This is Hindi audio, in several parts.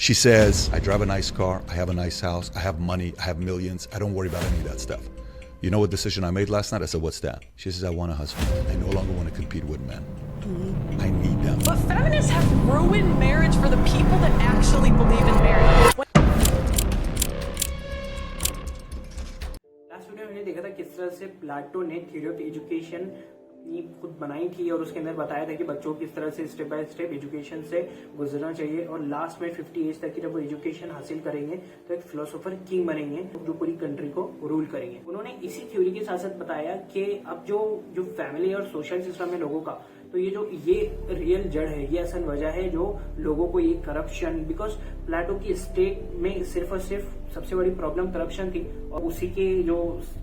She says, I drive a nice car, I have a nice house, I have money, I have millions. I don't worry about any of that stuff. You know what decision I made last night? I said, what's that? She says, I want a husband. I no longer want to compete with men. I need them. But feminists have ruined marriage for the people that actually believe in marriage. Last video में मैंने देखा था किस तरह से प्लाटो ने थ्योरी ऑफ एजुकेशन खुद बनाई थी और उसके अंदर बताया था कि बच्चों को किस तरह से स्टेप बाय स्टेप एजुकेशन से गुजरना चाहिए और लास्ट में 50 एज तक की जब वो एजुकेशन हासिल करेंगे तो एक फिलोसोफर किंग बनेंगे जो पूरी कंट्री को रूल करेंगे। उन्होंने इसी थ्योरी के साथ साथ बताया कि अब जो फैमिली और सोशल सिस्टम है लोगों का, तो ये रियल जड़ है, ये असल वजह है जो लोगों को ये करप्शन, बिकॉज प्लाटो की स्टेट में सिर्फ और सिर्फ सबसे बड़ी प्रॉब्लम करप्शन थी और उसी के जो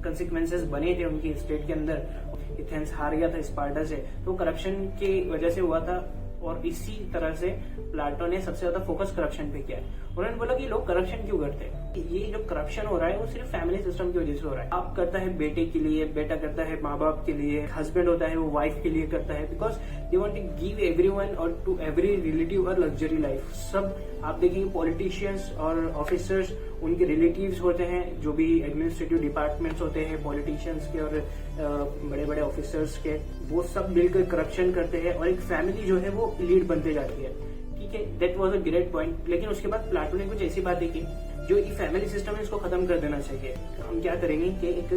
कंसिक्वेंसेस बने थे उनकी स्टेट के अंदर। एथेंस हार गया था स्पार्टा से, तो करप्शन की वजह से हुआ था और इसी तरह से प्लाटो ने सबसे ज्यादा फोकस करप्शन पे किया है। उन्होंने बोला कि लोग करप्शन क्यों करते हैं, ये जो करप्शन हो रहा है वो सिर्फ फैमिली सिस्टम की वजह से हो रहा है। बाप करता है बेटे के लिए, बेटा करता है माँ बाप के लिए, हस्बैंड होता है वो वाइफ के लिए करता है, because they want to give everyone और to every relative a luxury life. सब आप देखेंगे पॉलिटिशियंस और ऑफिसर्स उनके रिलेटिव्स होते हैं, जो भी एडमिनिस्ट्रेटिव डिपार्टमेंट्स होते हैं पॉलिटिशियंस के और बड़े बड़े ऑफिसर्स के, वो सब मिलकर करप्शन करते हैं और एक फैमिली जो है वो लीड बनते जाती है। ठीक है, that was a great point. लेकिन उसके बाद प्लाटो ने कुछ ऐसी बातें की जो ये फैमिली सिस्टम है इसको खत्म कर देना चाहिए। हम क्या करेंगे कि एक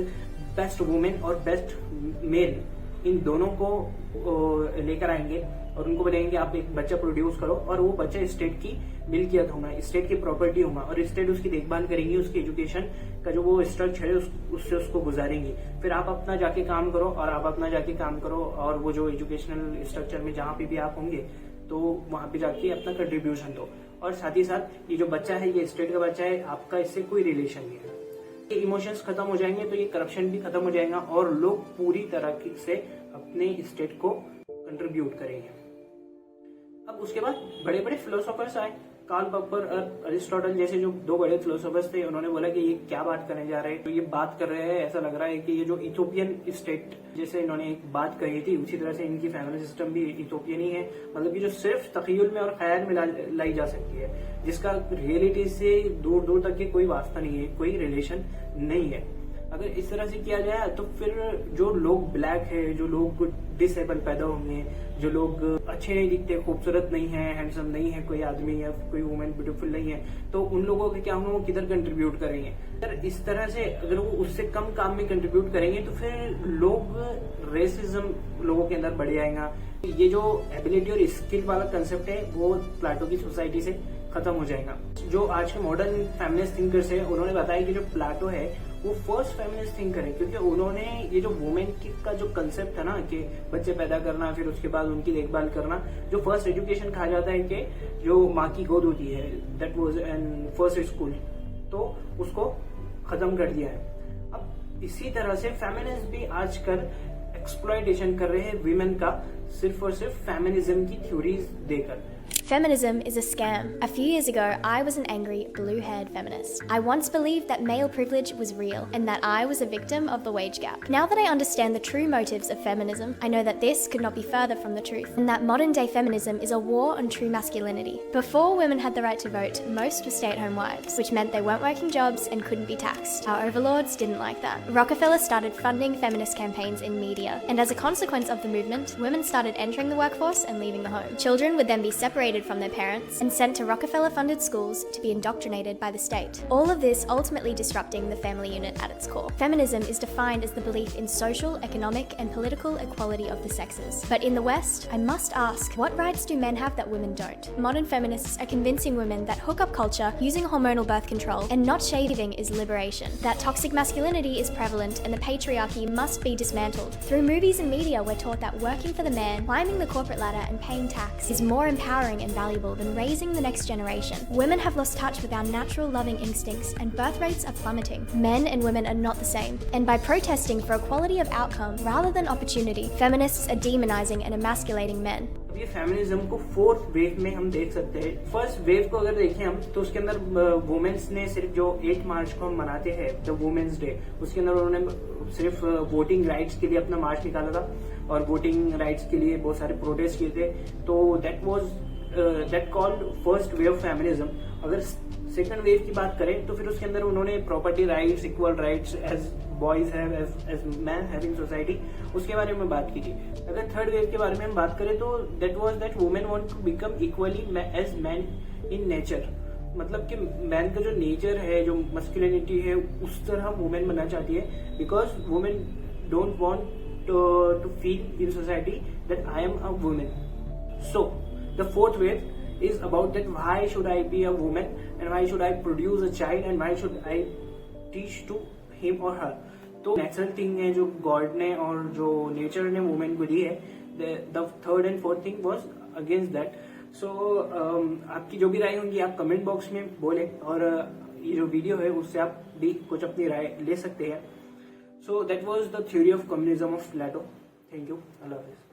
बेस्ट वुमेन और बेस्ट मेल इन दोनों को लेकर आएंगे और उनको बोलेंगे कि आप एक बच्चा प्रोड्यूस करो और वो बच्चा स्टेट की मिल्कियत होगा, स्टेट की प्रॉपर्टी होगा और स्टेट उसकी देखभाल करेंगी, उसकी एजुकेशन का जो वो स्ट्रक्चर है उससे उसको गुजारेंगी। फिर आप अपना जाके काम करो और आप अपना जाके काम करो और वो जो एजुकेशनल स्ट्रक्चर में जहाँ पे भी आप होंगे तो वहां पे जाके अपना कंट्रीब्यूशन दो। और साथ ही साथ ये जो बच्चा है ये स्टेट का बच्चा है, आपका इससे कोई रिलेशन नहीं है। ये इमोशंस खत्म हो जाएंगे तो ये करप्शन भी खत्म हो जाएगा और लोग पूरी तरह से अपने स्टेट को कंट्रीब्यूट करेंगे। अब उसके बाद बड़े बड़े फिलोसोफर्स आए, कार्ल पॉपर और अरिस्टोटल जैसे जो दो बड़े फिलोसोफर्स थे। उन्होंने बोला कि ये क्या बात करने जा रहे हैं, तो ये बात कर रहे हैं, ऐसा लग रहा है कि ये जो इथोपियन स्टेट जैसे इन्होंने एक बात कही थी उसी तरह से इनकी फैमिली सिस्टम भी इथोपियन ही है, मतलब कि जो सिर्फ तखय्युल में और ख्याल में लाई जा सकती है, जिसका रियलिटी से दूर दूर तक के कोई वास्ता नहीं है, कोई रिलेशन नहीं है। अगर इस तरह से किया जाए तो फिर जो लोग ब्लैक है, जो लोग डिसेबल पैदा होंगे, जो लोग अच्छे नहीं दिखते, खूबसूरत नहीं है, हैंडसम नहीं है कोई आदमी या कोई वुमेन ब्यूटीफुल नहीं है, तो उन लोगों के क्या होंगे, वो किधर कंट्रीब्यूट करेंगे। अगर इस तरह से अगर वो उससे कम काम में कंट्रीब्यूट करेंगे तो फिर लोग रेसिज्म लोगों के अंदर बढ़ जाएगा। ये जो एबिलिटी और स्किल वाला कंसेप्ट है वो प्लाटो की सोसाइटी से खत्म हो जाएगा। जो आज के मॉडर्न फेमिनिस्ट थिंकर्स है उन्होंने बताया कि जो प्लाटो है वो फर्स्ट फेमिनिस्ट थिंकर है, क्योंकि उन्होंने ये जो वुमेन का जो कंसेप्ट है ना कि बच्चे पैदा करना फिर उसके बाद उनकी देखभाल करना, जो फर्स्ट एजुकेशन कहा जाता है कि जो माँ की गोद होती है, that was an first school, तो उसको खत्म कर दिया है। अब इसी तरह से फेमिनिस्ट भी आजकल एक्सप्लॉयटेशन कर रहे हैं विमेन का सिर्फ और सिर्फ फेमिनिज्म की थ्योरीज देकर। Feminism is a scam. A few years ago, I was an angry, blue-haired feminist. I once believed that male privilege was real and that I was a victim of the wage gap. Now that I understand the true motives of feminism, I know that this could not be further from the truth, and that modern-day feminism is a war on true masculinity. Before women had the right to vote, most were stay-at-home wives, which meant they weren't working jobs and couldn't be taxed. Our overlords didn't like that. Rockefeller started funding feminist campaigns in media, and as a consequence of the movement, women started entering the workforce and leaving the home. Children would then be separated from their parents and sent to Rockefeller-funded schools to be indoctrinated by the state. All of this ultimately disrupting the family unit at its core. Feminism is defined as the belief in social, economic, and political equality of the sexes. But in the West, I must ask, what rights do men have that women don't? Modern feminists are convincing women that hookup culture, using hormonal birth control, and not shaving is liberation. That toxic masculinity is prevalent and the patriarchy must be dismantled. Through movies and media, we're taught that working for the man, climbing the corporate ladder, and paying tax is more empowering and valuable than raising the next generation. Women have lost touch with our natural loving instincts and birth rates are plummeting. Men and women are not the same. And by protesting for equality of outcome rather than opportunity, feminists are demonizing and emasculating men. ये फेमिनिज्म को फोर्थ वेव में हम देख सकते हैं। फर्स्ट वेव को अगर देखें हम तो उसके अंदर वुमेन्स ने सिर्फ जो 8 मार्च को हम मनाते हैं द वुमेन्स डे, उसके अंदर उन्होंने सिर्फ वोटिंग राइट्स के लिए अपना मार्च निकाला था और वोटिंग राइट्स के लिए बहुत सारे प्रोटेस्ट किए थे। तो that was that called first wave feminism. अगर सेकंड वेव की बात करें तो फिर उसके अंदर उन्होंने property rights, equal rights as boys have, as man have in society, उसके बारे में बात की थी। अगर थर्ड वेव के बारे में हम बात करें तो that was that women want to become equally as man in nature, मतलब कि मैन का जो नेचर है, जो मस्कुलिनिटी है, उस तरह वुमेन बनना चाहती है, because women don't want to feel in society that I am a woman. So the fourth wave is about that why should I be a woman and why should I produce a child and why should I teach to him or her. तो नेचुरल थिंग है जो गॉड ने और जो नेचर ने वुमेन को दी है, the third and fourth thing was against that. So आपकी जो भी राय होंगी आप कमेंट बॉक्स में बोलें, और ये जो वीडियो है उससे आप भी कुछ अपनी राय ले सकते हैं। So that was the theory of communism of Plato. Thank you. Allah Hafiz.